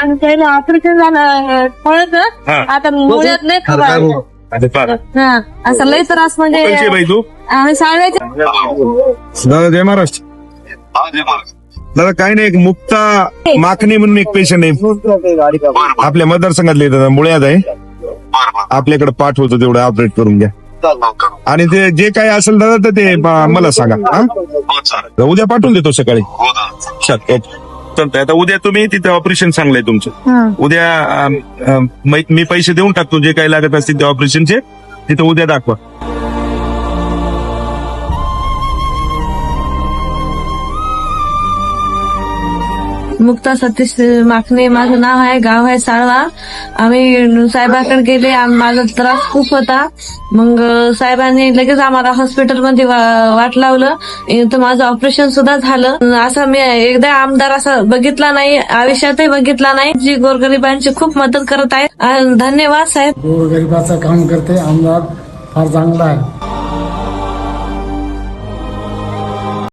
आणि त्याला ऑपरेशन झालं पळत आता मुळ्यात लय खराब. हा असं लय त्रास म्हणजे कोणची बाई तू? आम्ही साळव्याच्या दादा जय महाराष्ट्र. दादा काही नाही, एक मुक्ता माखणी म्हणून एक पेशंट आहे आपल्या मतदारसंघातले, दादा मुळ्यात आहे. आपल्याकडे पाठवतो, तेवढं ऑपरेट करून घ्या. आणि ते जे काही असेल दादा तर ते मला सांगा. हा उद्या पाठवून देतो सकाळी. चालतंय. आता उद्या तुम्ही तिथे ऑपरेशन सांगलंय तुमचं. उद्या मी पैसे देऊन टाकतो, जे काही लागत असतील ते ऑपरेशनचे तिथे उद्या दाखवा. मुक्ता सतीश माखणे माझं नाव आहे, गाव आहे साळवा. आम्ही साहेबांकडे गेले, माझा त्रास खूप होता. मग साहेबांनी लगेच आम्हाला हॉस्पिटलमध्ये वाट लावलं. इथं माझं ऑपरेशन सुद्धा झालं. असं मी एकदा आमदार असं बघितला नाही, आयुष्यातही बघितला नाही. जी गोरगरिबांची खूप मदत करत आहे. धन्यवाद साहेब. गोरगरिबाचं काम करते आमदार, फार चांगला आहे.